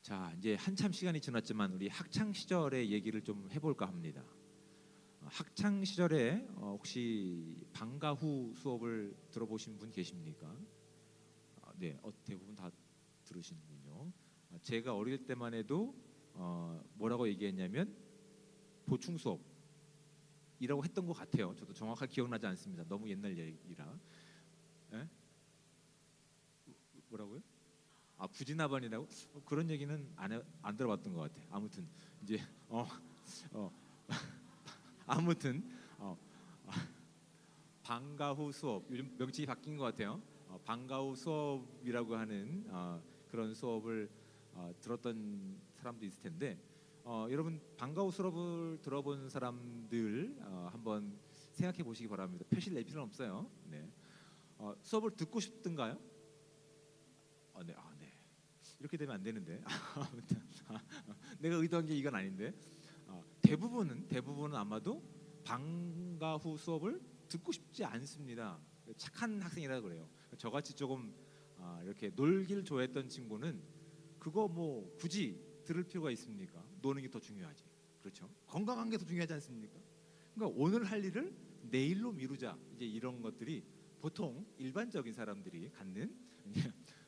자, 이제 한참 시간이 지났지만 우리 학창 시절의 얘기를 좀 해볼까 합니다. 학창 시절에 혹시 방과 후 수업을 들어보신 분 계십니까? 네, 대부분 다 들으시는군요. 제가 어릴 때만 해도 뭐라고 얘기했냐면 보충 수업이라고 했던 것 같아요. 저도 정확하게 기억나지 않습니다. 너무 옛날 얘기라. 에? 뭐라고요? 부진합반이라고? 그런 얘기는 안 들어봤던 것 같아요. 아무튼 이제 어, 아무튼 어, 방과 후 수업, 요즘 명칭이 바뀐 것 같아요. 방과 후 수업이라고 하는 그런 수업을 들었던 사람도 있을 텐데, 여러분 방과 후 수업을 들어본 사람들 한번 생각해 보시기 바랍니다. 표시를 낼 필요는 없어요. 네. 수업을 듣고 싶든가요? 네. 네. 이렇게 되면 안 되는데. 아무튼 내가 의도한 게 이건 아닌데. 대부분은 아마도 방과 후 수업을 듣고 싶지 않습니다. 착한 학생이라 그래요. 저같이 조금 이렇게 놀기를 좋아했던 친구는 그거 뭐 굳이 들을 필요가 있습니까? 노는 게 더 중요하지. 그렇죠? 건강한 게 더 중요하지 않습니까? 그러니까 오늘 할 일을 내일로 미루자. 이제 이런 것들이 보통 일반적인 사람들이 갖는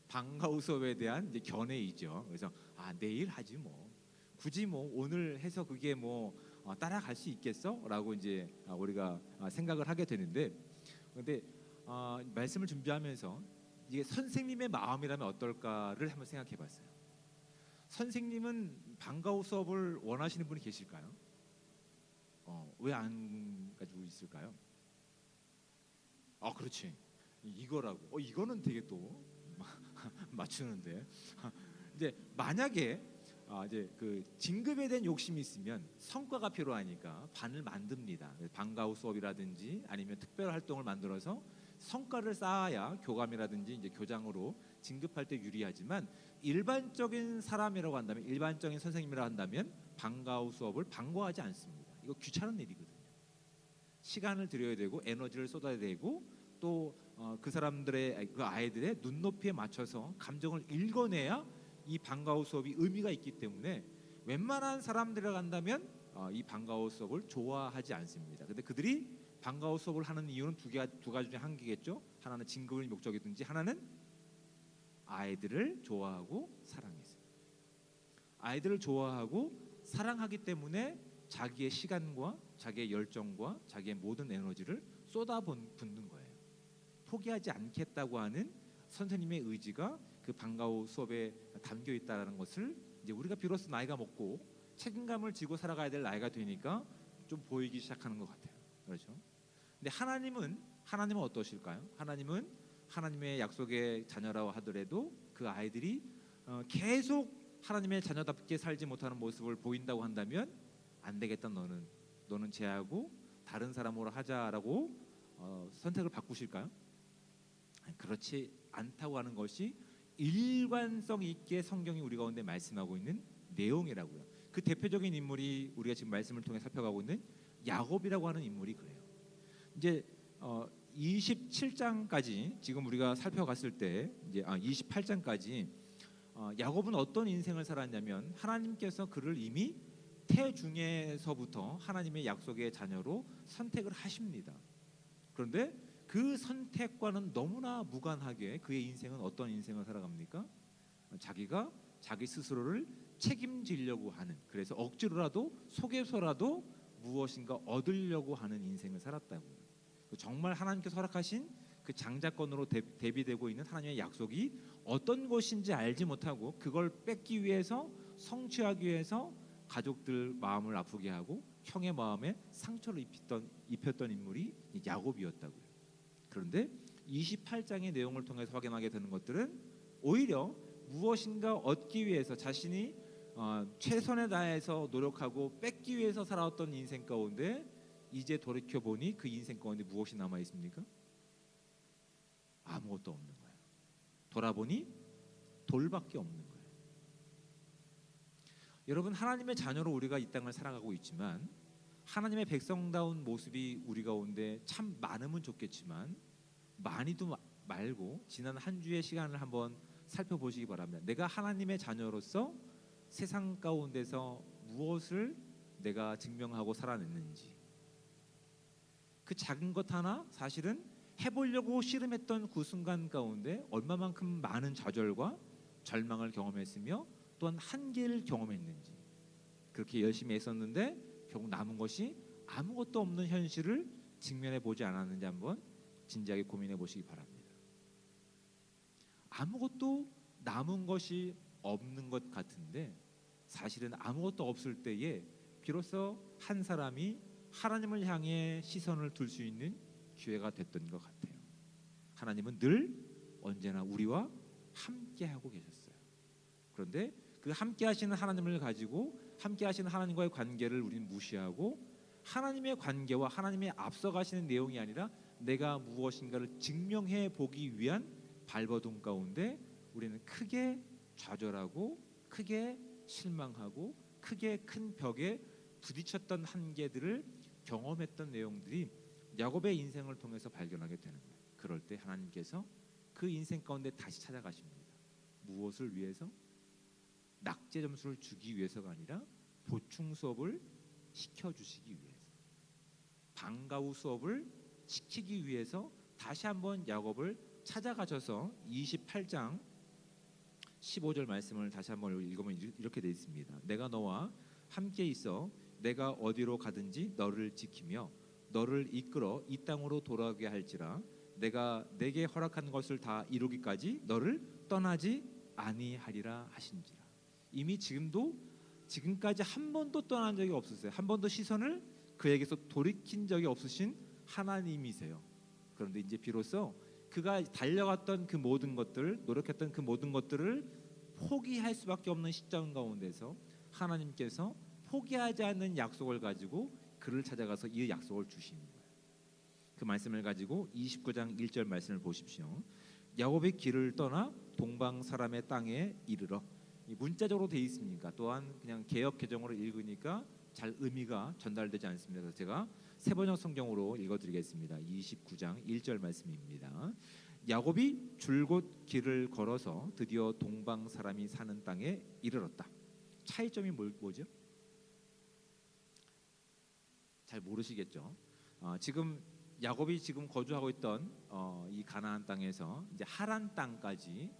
방과 후 수업에 대한 이제 견해이죠. 그래서 내일 하지 뭐. 굳이 뭐 오늘 해서 그게 뭐 따라갈 수 있겠어?라고 이제 우리가 생각을 하게 되는데, 근데 말씀을 준비하면서 이게 선생님의 마음이라면 어떨까를 한번 생각해봤어요. 선생님은 방과 후 수업을 원하시는 분이 계실까요? 왜 안 가지고 있을까요? 그렇지. 이거라고. 이거는 되게 또 맞추는데. 이제 만약에 이제 그 진급에 대한 욕심이 있으면 성과가 필요하니까 반을 만듭니다. 방과 후 수업이라든지 아니면 특별 활동을 만들어서 성과를 쌓아야 교감이라든지 이제 교장으로 진급할 때 유리하지만, 일반적인 사람이라고 한다면, 일반적인 선생님이라고 한다면 방과 후 수업을 방과하지 않습니다. 이거 귀찮은 일이거든요. 시간을 들여야 되고 에너지를 쏟아야 되고 또 그 사람들의 그 아이들의 눈높이에 맞춰서 감정을 읽어내야 이 방과 후 수업이 의미가 있기 때문에 웬만한 사람들이라 한다면 이 방과 후 수업을 좋아하지 않습니다. 근데 그들이 방과 후 수업을 하는 이유는 두 가지 중에 한 개겠죠. 하나는 진급의 목적이든지, 하나는 아이들을 좋아하고 사랑해서. 아이들을 좋아하고 사랑하기 때문에 자기의 시간과 자기의 열정과 자기의 모든 에너지를 쏟아붓는 거예요. 포기하지 않겠다고 하는 선생님의 의지가 그 방과 후 수업에 담겨 있다는 것을 이제 우리가 비로소 나이가 먹고 책임감을 지고 살아가야 될 나이가 되니까 좀 보이기 시작하는 것 같아요. 그렇죠? 근데 하나님은 어떠실까요? 하나님은 하나님의 약속의 자녀라고 하더라도 그 아이들이 계속 하나님의 자녀답게 살지 못하는 모습을 보인다고 한다면, 안 되겠다, 너는 제하고 다른 사람으로 하자라고 선택을 바꾸실까요? 그렇지 않다고 하는 것이 일관성 있게 성경이 우리 가운데 말씀하고 있는 내용이라고요. 그 대표적인 인물이 우리가 지금 말씀을 통해 살펴가고 있는 야곱이라고 하는 인물이 그래요. 이제 27장까지 지금 우리가 살펴갔을 때, 이제 28장까지 야곱은 어떤 인생을 살았냐면, 하나님께서 그를 이미 태중에서부터 하나님의 약속의 자녀로 선택을 하십니다. 그런데 그 선택과는 너무나 무관하게 그의 인생은 어떤 인생을 살아갑니까? 자기가 자기 스스로를 책임지려고 하는, 그래서 억지로라도 속여서라도 무엇인가 얻으려고 하는 인생을 살았다고요. 정말 하나님께서 허락하신 그 장자권으로 대비되고 있는 하나님의 약속이 어떤 것인지 알지 못하고 그걸 뺏기 위해서, 성취하기 위해서 가족들 마음을 아프게 하고 형의 마음에 상처를 입혔던 인물이 야곱이었다고요. 그런데 28장의 내용을 통해서 확인하게 되는 것들은 오히려 무엇인가 얻기 위해서 자신이 최선을 다해서 노력하고 뺏기 위해서 살아왔던 인생 가운데 이제 돌이켜보니 그 인생 가운데 무엇이 남아있습니까? 아무것도 없는 거예요. 돌아보니 돌밖에 없는 거예요. 여러분, 하나님의 자녀로 우리가 이 땅을 살아가고 있지만, 하나님의 백성다운 모습이 우리 가운데 참 많으면 좋겠지만, 많이도 말고 지난 한 주의 시간을 한번 살펴보시기 바랍니다. 내가 하나님의 자녀로서 세상 가운데서 무엇을 내가 증명하고 살아냈는지, 그 작은 것 하나 사실은 해보려고 씨름했던 그 순간 가운데 얼마만큼 많은 좌절과 절망을 경험했으며 또한 한계를 경험했는지, 그렇게 열심히 했었는데 결국 남은 것이 아무것도 없는 현실을 직면해 보지 않았는지 한번 진지하게 고민해 보시기 바랍니다. 아무것도 남은 것이 없는 것 같은데 사실은 아무것도 없을 때에 비로소 한 사람이 하나님을 향해 시선을 둘 수 있는 기회가 됐던 것 같아요. 하나님은 늘 언제나 우리와 함께하고 계셨어요. 그런데 그 함께하시는 하나님을 가지고 함께하시는 하나님과의 관계를 우리는 무시하고 하나님의 관계와 하나님의 앞서가시는 내용이 아니라 내가 무엇인가를 증명해 보기 위한 발버둥 가운데 우리는 크게 좌절하고 크게 실망하고 크게 큰 벽에 부딪혔던 한계들을 경험했던 내용들이 야곱의 인생을 통해서 발견하게 되는 거예요. 그럴 때 하나님께서 그 인생 가운데 다시 찾아가십니다. 무엇을 위해서? 낙제 점수를 주기 위해서가 아니라 보충 수업을 시켜주시기 위해서, 방과 후 수업을 시키기 위해서 다시 한번 야곱을 찾아가셔서 28장 15절 말씀을 다시 한번 읽으면 이렇게 되어 있습니다. 내가 너와 함께 있어 내가 어디로 가든지 너를 지키며 너를 이끌어 이 땅으로 돌아오게 할지라 내가 내게 허락한 것을 다 이루기까지 너를 떠나지 아니하리라 하신지라. 이미 지금까지 한 번도 떠난 적이 없으세요. 한 번도 시선을 그에게서 돌이킨 적이 없으신 하나님이세요. 그런데 이제 비로소 그가 달려갔던 그 모든 것들, 노력했던 그 모든 것들을 포기할 수밖에 없는 시점 가운데서 하나님께서 포기하지 않는 약속을 가지고 그를 찾아가서 이 약속을 주시는 거예요. 그 말씀을 가지고 29장 1절 말씀을 보십시오. 야곱이 길을 떠나 동방 사람의 땅에 이르러. 이 문자적으로 돼 있습니까? 또한 그냥 개역 개정으로 읽으니까 잘 의미가 전달되지 않습니다. 그래서 제가 세번역 성경으로 읽어드리겠습니다. 29장 1절 말씀입니다. 야곱이 줄곧 길을 걸어서 드디어 동방 사람이 사는 땅에 이르렀다. 차이점이 뭐죠? 잘 모르시겠죠? 지금 야곱이 지금 거주하고 있던 이 가나안 땅에서 이제 하란 땅까지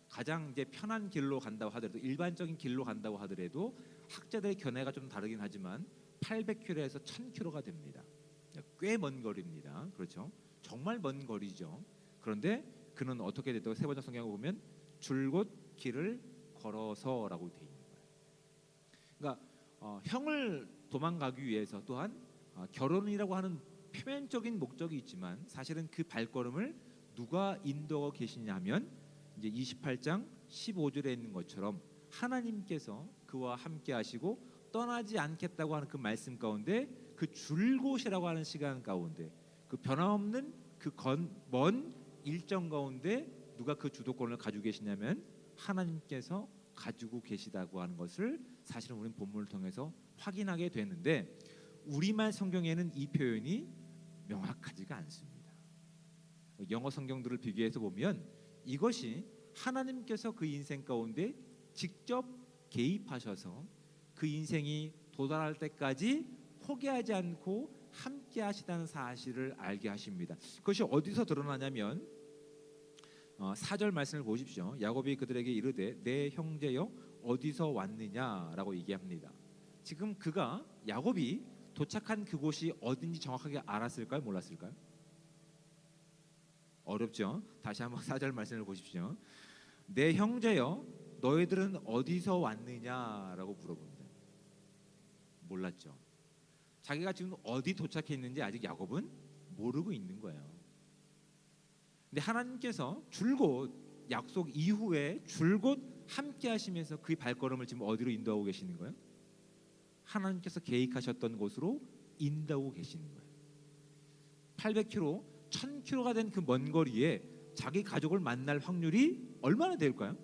가장 이제 편한 길로 간다고 하더라도, 일반적인 길로 간다고 하더라도 학자들의 견해가 좀 다르긴 하지만 800km에서 1000km가 됩니다. 꽤 먼 거리입니다. 그렇죠? 정말 먼 거리죠. 그런데 그는 어떻게 됐다고 세 번째 성경을 보면 줄곧 길을 걸어서라고 돼 있는 거예요. 그러니까 형을 도망가기 위해서 또한 결혼이라고 하는 표면적인 목적이 있지만 사실은 그 발걸음을 누가 인도하고 계시냐면 이제 28장 15절에 있는 것처럼 하나님께서 그와 함께 하시고 떠나지 않겠다고 하는 그 말씀 가운데 그 줄곳이라고 하는 시간 가운데 그 변함없는 그 먼 일정 가운데 누가 그 주도권을 가지고 계시냐면 하나님께서 가지고 계시다고 하는 것을 사실은 우리는 본문을 통해서 확인하게 되는데 우리말 성경에는 이 표현이 명확하지가 않습니다. 영어 성경들을 비교해서 보면 이것이 하나님께서 그 인생 가운데 직접 개입하셔서 그 인생이 도달할 때까지 포기하지 않고 함께 하시다는 사실을 알게 하십니다. 그것이 어디서 드러나냐면 4절 말씀을 보십시오. 야곱이 그들에게 이르되 내 형제여 어디서 왔느냐라고 얘기합니다. 지금 야곱이 도착한 그곳이 어딘지 정확하게 알았을까요? 몰랐을까요? 어렵죠. 다시 한번 4절 말씀을 보십시오. 내 형제여 너희들은 어디서 왔느냐라고 물어봅니다. 몰랐죠. 자기가 지금 어디 도착했는지 아직 야곱은 모르고 있는 거예요. 근데 하나님께서 줄곧 약속 이후에 줄곧 함께 하시면서 그 발걸음을 지금 어디로 인도하고 계시는 거예요? 하나님께서 계획하셨던 곳으로 인도하고 계시는 거예요. 800km, 1000km가 된 그 먼 거리에 자기 가족을 만날 확률이 얼마나 될까요?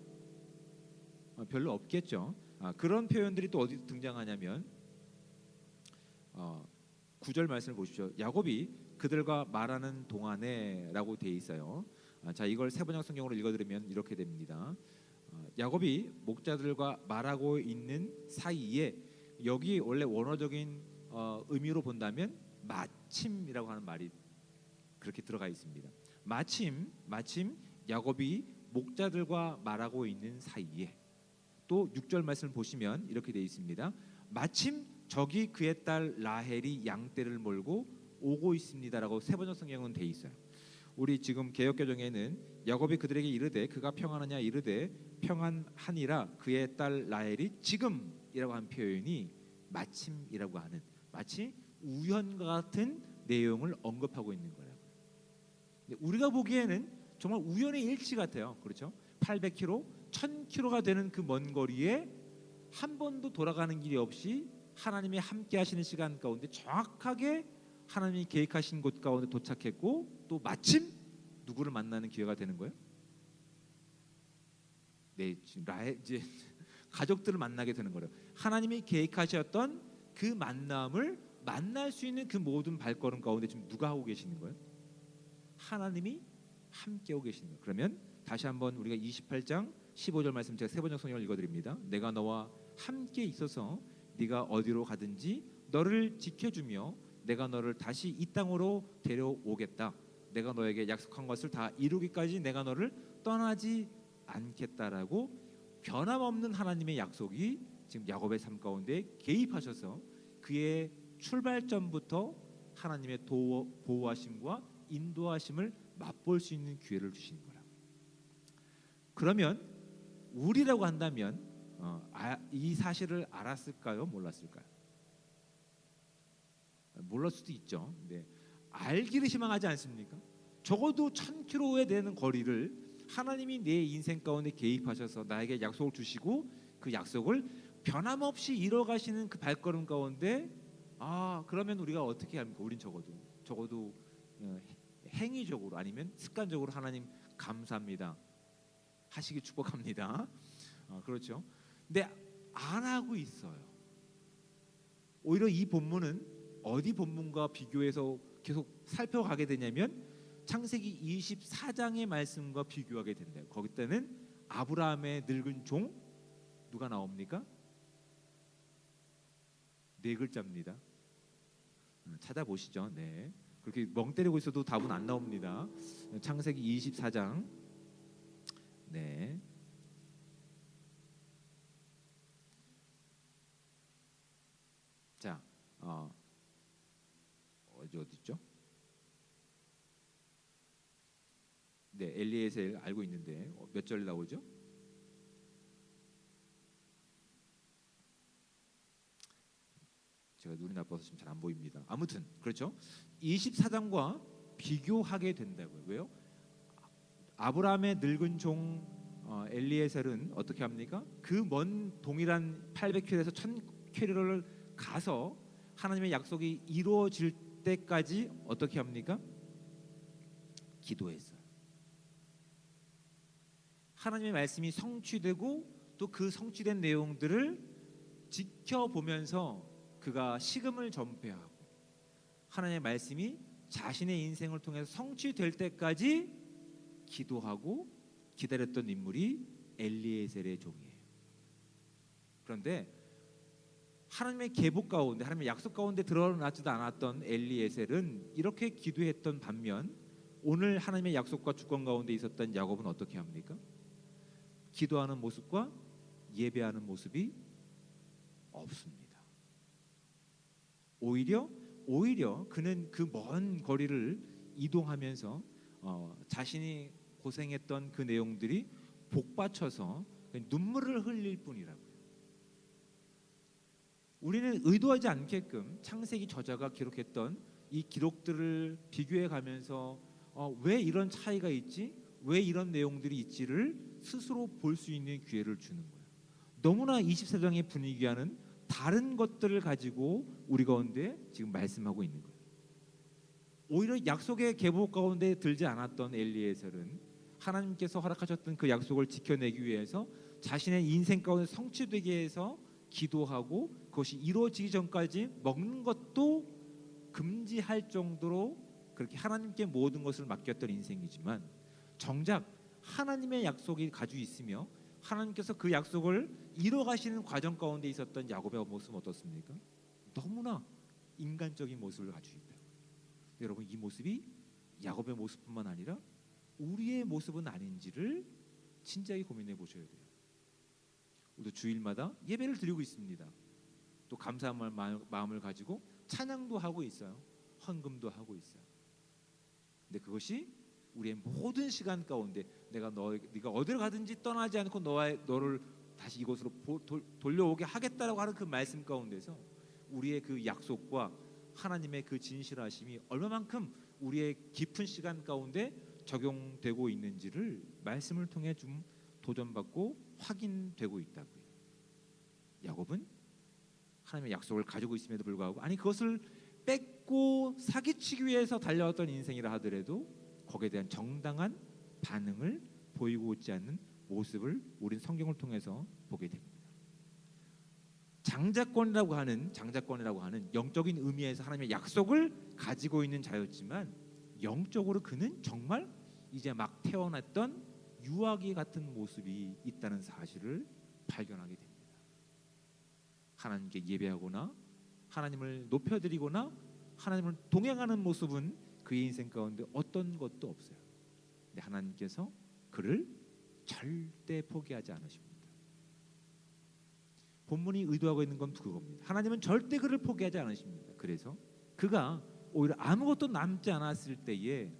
별로 없겠죠. 그런 표현들이 또 어디 등장하냐면 9절 말씀을 보십시오. 야곱이 그들과 말하는 동안에라고 돼 있어요. 자, 이걸 세번역 성경으로 읽어드리면 이렇게 됩니다. 야곱이 목자들과 말하고 있는 사이에 여기 원래 원어적인 의미로 본다면 마침이라고 하는 말이 그렇게 들어가 있습니다. 마침 야곱이 목자들과 말하고 있는 사이에 또 6절 말씀을 보시면 이렇게 되어 있습니다. 마침 저기 그의 딸 라헬이 양떼를 몰고 오고 있습니다라고 세번역 성경은 되어 있어요. 우리 지금 개역개정에는 야곱이 그들에게 이르되 그가 평안하냐 이르되 평안하니라 그의 딸 라헬이 지금이라고 한 표현이 마침이라고 하는 마치 우연과 같은 내용을 언급하고 있는 거예요. 우리가 보기에는 정말 우연의 일치 같아요. 그렇죠? 800km, 1000km가 되는 그 먼 거리에 한 번도 돌아가는 길이 없이 하나님이 함께 하시는 시간 가운데 정확하게 하나님이 계획하신 곳 가운데 도착했고 또 마침 누구를 만나는 기회가 되는 거예요? 네, 이제 가족들을 만나게 되는 거예요. 하나님이 계획하셨던 그 만남을 만날 수 있는 그 모든 발걸음 가운데 지금 누가 하고 계시는 거예요? 하나님이 함께 하고 계시는 거예요. 그러면 다시 한번 우리가 28장 15절 말씀 제가 세번역 성경을 읽어드립니다. 내가 너와 함께 있어서 네가 어디로 가든지 너를 지켜주며 내가 너를 다시 이 땅으로 데려오겠다. 내가 너에게 약속한 것을 다 이루기까지 내가 너를 떠나지 않겠다라고 변함없는 하나님의 약속이 지금 야곱의 삶 가운데 개입하셔서 그의 출발점부터 하나님의 보호하심과 인도하심을 맛볼 수 있는 기회를 주시는 거라. 그러면 우리라고 한다면 이 사실을 알았을까요? 몰랐을까요? 몰랐을 수도 있죠. 네. 알기를 희망하지 않습니까? 적어도 1000km에 되는 거리를 하나님이 내 인생 가운데 개입하셔서 나에게 약속을 주시고 그 약속을 변함없이 이뤄가시는 그 발걸음 가운데 그러면 우리가 어떻게 합니까? 우린 적어도 행위적으로 아니면 습관적으로 하나님 감사합니다 하시기 축복합니다. 그렇죠. 근데 안 하고 있어요. 오히려 이 본문은 어디 본문과 비교해서 계속 살펴가게 되냐면 창세기 24장의 말씀과 비교하게 된대요. 거기 때는 아브라함의 늙은 종 누가 나옵니까? 네 글자입니다. 찾아보시죠. 네. 그렇게 멍 때리고 있어도 답은 안 나옵니다. 창세기 24장. 네. 자, 어디 있죠? 네, 엘리에셀 알고 있는데 몇 절 나오죠? 제가 눈이 나빠서 지금 잘 안 보입니다. 아무튼 그렇죠. 24장과 비교하게 된다고요. 왜요? 아브라함의 늙은 종 엘리에셀은 어떻게 합니까? 그 먼 동일한 800km에서 1000km를 가서 하나님의 약속이 이루어질 때까지 어떻게 합니까? 기도했어요. 하나님의 말씀이 성취되고 또 그 성취된 내용들을 지켜보면서 그가 식음을 전폐하고 하나님의 말씀이 자신의 인생을 통해서 성취될 때까지 기도하고 기다렸던 인물이 엘리에셀의 종이에요. 그런데 하나님의 계복 가운데 하나님의 약속 가운데 드러나지도 않았던 엘리에셀은 이렇게 기도했던 반면 오늘 하나님의 약속과 주권 가운데 있었던 야곱은 어떻게 합니까? 기도하는 모습과 예배하는 모습이 없습니다. 오히려 그는 그 먼 거리를 이동하면서 자신이 고생했던 그 내용들이 복받쳐서 눈물을 흘릴 뿐이라고요. 우리는 의도하지 않게끔 창세기 저자가 기록했던 이 기록들을 비교해 가면서 왜 이런 차이가 있지? 왜 이런 내용들이 있지를 스스로 볼 수 있는 기회를 주는 거예요. 너무나 24장의 분위기와는 다른 것들을 가지고 우리 가운데 지금 말씀하고 있는 거예요. 오히려 약속의 계보 가운데 들지 않았던 엘리에셀은 하나님께서 허락하셨던 그 약속을 지켜내기 위해서 자신의 인생 가운데 성취되게 해서 기도하고 그것이 이루어지기 전까지 먹는 것도 금지할 정도로 그렇게 하나님께 모든 것을 맡겼던 인생이지만 정작 하나님의 약속이 가지고 있으며 하나님께서 그 약속을 이뤄가시는 과정 가운데 있었던 야곱의 모습은 어떻습니까? 너무나 인간적인 모습을 가지고 있다. 여러분, 이 모습이 야곱의 모습뿐만 아니라 우리의 모습은 아닌지를 진지하게 고민해 보셔야 돼요. 우리도 주일마다 예배를 드리고 있습니다. 또 감사한 마음을 가지고 찬양도 하고 있어요. 헌금도 하고 있어요. 근데 그것이 우리의 모든 시간 가운데 네가 어디로 가든지 떠나지 않고 너를 다시 이곳으로 돌려오게 하겠다라고 하는 그 말씀 가운데서 우리의 그 약속과 하나님의 그 진실하심이 얼마만큼 우리의 깊은 시간 가운데 적용되고 있는지를 말씀을 통해 좀 도전받고 확인되고 있다고요. 야곱은 하나님의 약속을 가지고 있음에도 불구하고 그것을 뺏고 사기치기 위해서 달려왔던 인생이라 하더라도 거기에 대한 정당한 반응을 보이고 있지 않는 모습을 우린 성경을 통해서 보게 됩니다. 장자권이라고 하는 영적인 의미에서 하나님의 약속을 가지고 있는 자였지만 영적으로 그는 정말 이제 막 태어났던 유아기 같은 모습이 있다는 사실을 발견하게 됩니다. 하나님께 예배하거나 하나님을 높여드리거나 하나님을 동행하는 모습은 그의 인생 가운데 어떤 것도 없어요. 근데 하나님께서 그를 절대 포기하지 않으십니다. 본문이 의도하고 있는 건 그겁니다. 하나님은 절대 그를 포기하지 않으십니다. 그래서 그가 오히려 아무것도 남지 않았을 때에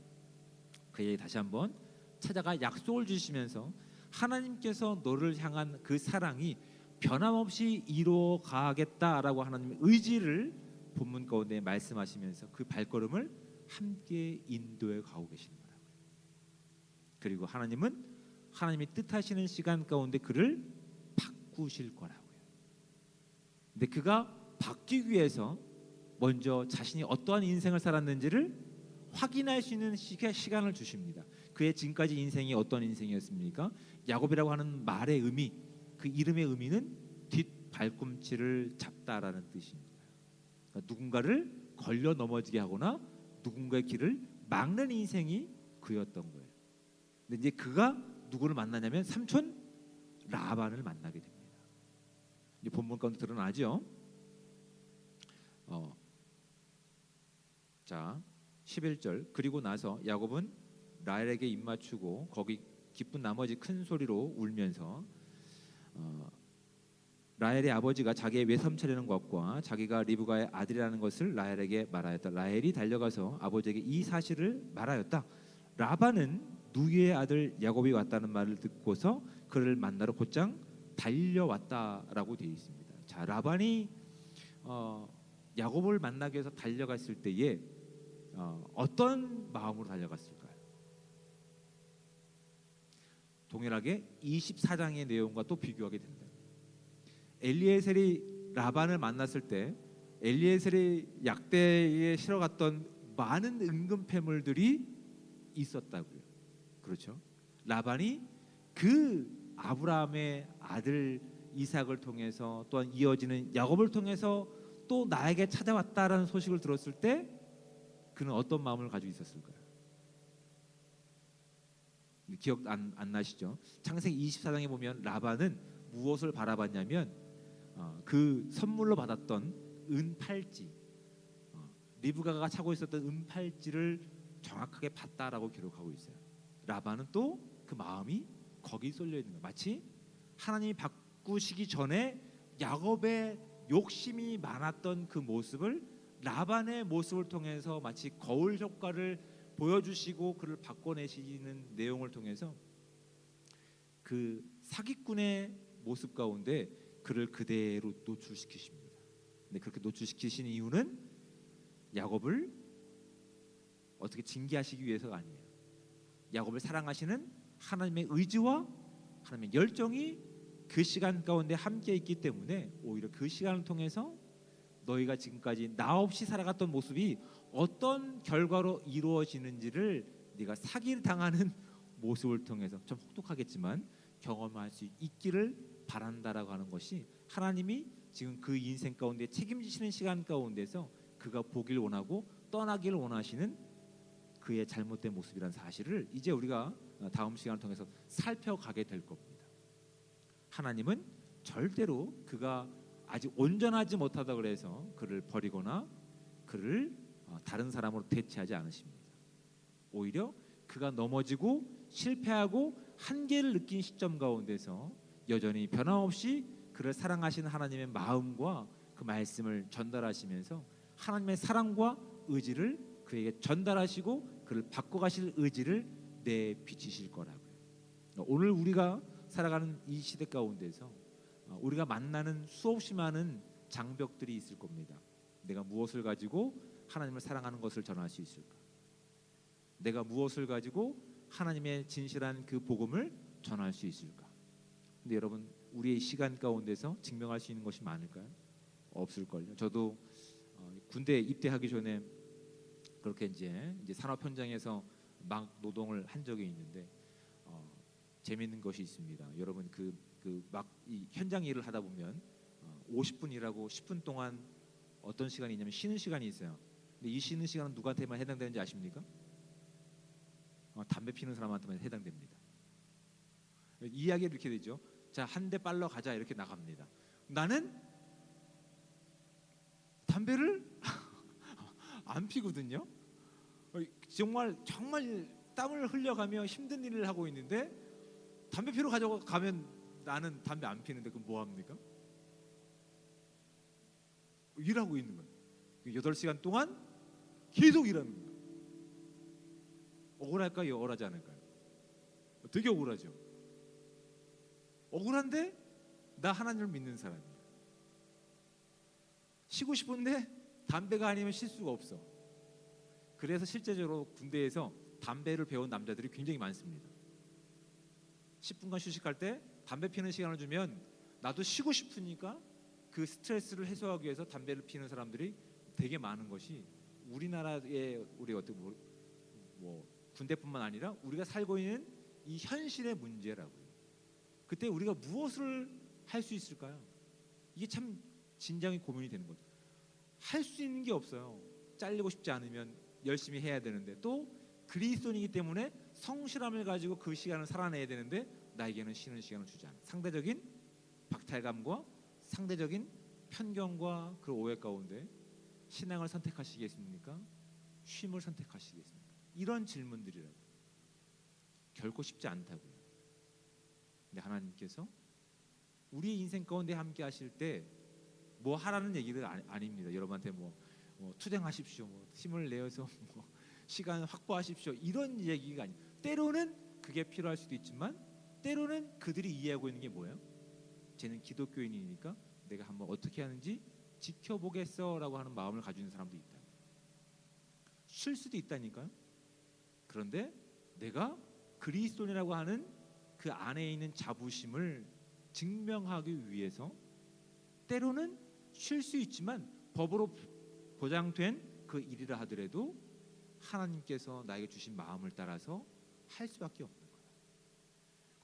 그에게 다시 한번 찾아가 약속을 주시면서 하나님께서 너를 향한 그 사랑이 변함없이 이루어 가겠다라고 하나님의 의지를 본문 가운데 말씀하시면서 그 발걸음을 함께 인도해 가고 계시는 거라고요. 그리고 하나님은 하나님이 뜻하시는 시간 가운데 그를 바꾸실 거라고요. 근데 그가 바뀌기 위해서 먼저 자신이 어떠한 인생을 살았는지를 확인할 수 있는 시간을 주십니다. 그의 지금까지 인생이 어떤 인생이었습니까? 야곱이라고 하는 말의 의미, 그 이름의 의미는 뒷발꿈치를 잡다라는 뜻입니다. 그러니까 누군가를 걸려 넘어지게 하거나 누군가의 길을 막는 인생이 그였던 거예요. 근데 이제 그가 누구를 만나냐면 삼촌 라반을 만나게 됩니다. 이제 본문 가운데 드러나죠. 자 11절 그리고 나서 야곱은 라헬에게 입맞추고 거기 기쁜 나머지 큰 소리로 울면서 라헬의 아버지가 자기의 외삼촌이라는 것과 자기가 리브가의 아들이라는 것을 라헬에게 말하였다. 라헬이 달려가서 아버지에게 이 사실을 말하였다. 라반은 누이의 아들 야곱이 왔다는 말을 듣고서 그를 만나러 곧장 달려왔다라고 되어 있습니다. 자, 라반이 야곱을 만나기 위해서 달려갔을 때에 어떤 마음으로 달려갔을까요? 동일하게 24장의 내용과 또 비교하게 된다. 엘리에셀이 라반을 만났을 때 엘리에셀이 약대에 실어갔던 많은 은금 패물들이 있었다고요. 그렇죠? 라반이 그 아브라함의 아들 이삭을 통해서 또한 이어지는 야곱을 통해서 또 나에게 찾아왔다라는 소식을 들었을 때 그는 어떤 마음을 가지고 있었을까요? 기억 안 나시죠? 창세기 24장에 보면 라반은 무엇을 바라봤냐면 그 선물로 받았던 은팔찌, 리브가가 차고 있었던 은팔찌를 정확하게 봤다라고 기록하고 있어요. 라반은 또 그 마음이 거기 쏠려 있는 거예요. 마치 하나님이 바꾸시기 전에 야곱의 욕심이 많았던 그 모습을 라반의 모습을 통해서 마치 거울 효과를 보여주시고 그를 바꿔내시는 내용을 통해서 그 사기꾼의 모습 가운데 그를 그대로 노출시키십니다. 근데 그렇게 노출시키신 이유는 야곱을 어떻게 징계하시기 위해서가 아니에요. 야곱을 사랑하시는 하나님의 의지와 하나님의 열정이 그 시간 가운데 함께 있기 때문에 오히려 그 시간을 통해서 너희가 지금까지 나 없이 살아갔던 모습이 어떤 결과로 이루어지는지를 네가 사기를 당하는 모습을 통해서 좀 혹독하겠지만 경험할 수 있기를 바란다라고 하는 것이 하나님이 지금 그 인생 가운데 책임지시는 시간 가운데서 그가 보길 원하고 떠나기를 원하시는 그의 잘못된 모습이라는 사실을 이제 우리가 다음 시간을 통해서 살펴가게 될 겁니다. 하나님은 절대로 그가 아직 온전하지 못하다 그래서 그를 버리거나 그를 다른 사람으로 대체하지 않으십니다. 오히려 그가 넘어지고 실패하고 한계를 느낀 시점 가운데서 여전히 변함없이 그를 사랑하시는 하나님의 마음과 그 말씀을 전달하시면서 하나님의 사랑과 의지를 그에게 전달하시고 그를 바꿔가실 의지를 내비치실 거라고요. 오늘 우리가 살아가는 이 시대 가운데서 우리가 만나는 수없이 많은 장벽들이 있을 겁니다. 내가 무엇을 가지고 하나님을 사랑하는 것을 전할 수 있을까? 내가 무엇을 가지고 하나님의 진실한 그 복음을 전할 수 있을까? 근데 여러분, 우리의 시간 가운데서 증명할 수 있는 것이 많을까요? 없을걸요. 저도 군대 입대하기 전에 그렇게 이제 산업 현장에서 막 노동을 한 적이 있는데 재미있는 것이 있습니다. 여러분 그 막 이 현장 일을 하다 보면 50분 일하고 10분 동안 어떤 시간이 있냐면 쉬는 시간이 있어요. 근데 이 쉬는 시간은 누구한테만 해당되는지 아십니까? 담배 피는 사람한테만 해당됩니다. 이야기가 이렇게 되죠. 자, 한 대 빨러 가자 이렇게 나갑니다. 나는 담배를 안 피거든요. 정말 땀을 흘려가며 힘든 일을 하고 있는데 담배 피러 가자고 가면 나는 담배 안 피는데 그럼 뭐 합니까? 일하고 있는 거예요. 8시간 동안 계속 일하는 거예요. 억울할까요? 억울하지 않을까요? 되게 억울하죠. 억울한데 나 하나님을 믿는 사람이에요. 쉬고 싶은데 담배가 아니면 쉴 수가 없어. 그래서 실제적으로 군대에서 담배를 배운 남자들이 굉장히 많습니다. 10분간 휴식할 때 담배 피는 시간을 주면 나도 쉬고 싶으니까 그 스트레스를 해소하기 위해서 담배를 피는 사람들이 되게 많은 것이 우리나라의 우리 어떻게 뭐 군대뿐만 아니라 우리가 살고 있는 이 현실의 문제라고요. 그때 우리가 무엇을 할 수 있을까요? 이게 참 진정이 고민이 되는 거죠. 할 수 있는 게 없어요. 잘리고 싶지 않으면 열심히 해야 되는데 또 그리스도인이기 때문에 성실함을 가지고 그 시간을 살아내야 되는데 나에게는 쉬는 시간을 주지 않아. 상대적인 박탈감과 상대적인 편견과 그 오해 가운데 신앙을 선택하시겠습니까? 쉼을 선택하시겠습니까? 이런 질문들이라고. 결코 쉽지 않다고요. 근데 하나님께서 우리의 인생 가운데 함께 하실 때 뭐 하라는 얘기는 아닙니다. 여러분한테 뭐 투쟁하십시오, 뭐 힘을 내어서 뭐 시간 확보하십시오 이런 얘기가 아니에요. 때로는 그게 필요할 수도 있지만 때로는 그들이 이해하고 있는 게 뭐예요? 쟤는 기독교인이니까 내가 한번 어떻게 하는지 지켜보겠어라고 하는 마음을 가지고 있는 사람도 있다. 쉴 수도 있다니까요. 그런데 내가 그리스도인이라고 하는 그 안에 있는 자부심을 증명하기 위해서 때로는 쉴 수 있지만 법으로 보장된 그 일이라 하더라도 하나님께서 나에게 주신 마음을 따라서 할 수밖에 없는 거예요.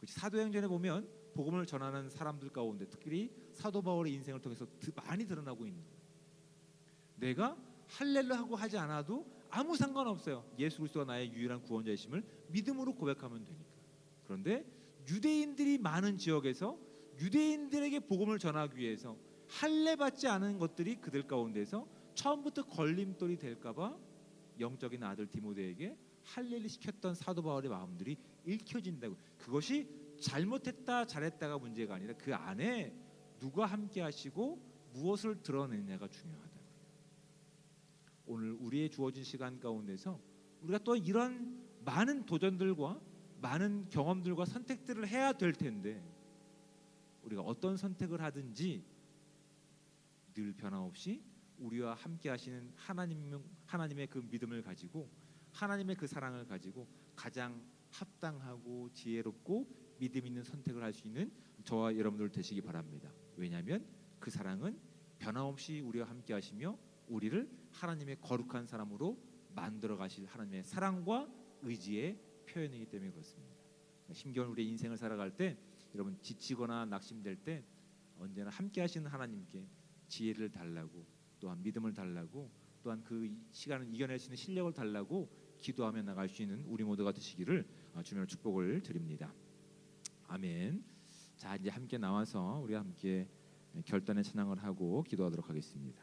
사도행전에 보면 복음을 전하는 사람들 가운데 특히 사도 바울의 인생을 통해서 많이 드러나고 있는 거예요. 내가 할렐루야 하고 하지 않아도 아무 상관없어요. 예수 그리스도가 나의 유일한 구원자이심을 믿음으로 고백하면 되니까. 그런데 유대인들이 많은 지역에서 유대인들에게 복음을 전하기 위해서 할례 받지 않은 것들이 그들 가운데서 처음부터 걸림돌이 될까봐 영적인 아들 디모데에게 할례를 시켰던 사도 바울의 마음들이 읽혀진다고. 그것이 잘못했다 잘했다가 문제가 아니라 그 안에 누가 함께 하시고 무엇을 드러내느냐가 중요하다고요. 오늘 우리의 주어진 시간 가운데서 우리가 또 이런 많은 도전들과 많은 경험들과 선택들을 해야 될 텐데 우리가 어떤 선택을 하든지 늘 변함없이 우리와 함께 하시는 하나님의 그 믿음을 가지고 하나님의 그 사랑을 가지고 가장 합당하고 지혜롭고 믿음 있는 선택을 할 수 있는 저와 여러분들 되시기 바랍니다. 왜냐하면 그 사랑은 변함없이 우리와 함께 하시며 우리를 하나님의 거룩한 사람으로 만들어 가실 하나님의 사랑과 의지의 표현이기 때문에 그렇습니다. 힘겨운 우리의 인생을 살아갈 때 여러분 지치거나 낙심될 때 언제나 함께 하시는 하나님께 지혜를 달라고 또한 믿음을 달라고 또한 그 시간을 이겨낼 수 있는 실력을 달라고 기도하며 나갈 수 있는 우리 모두가 되시기를 주님의 축복을 드립니다. 아멘. 자, 이제 함께 나와서 우리 함께 결단의 찬양을 하고 기도하도록 하겠습니다.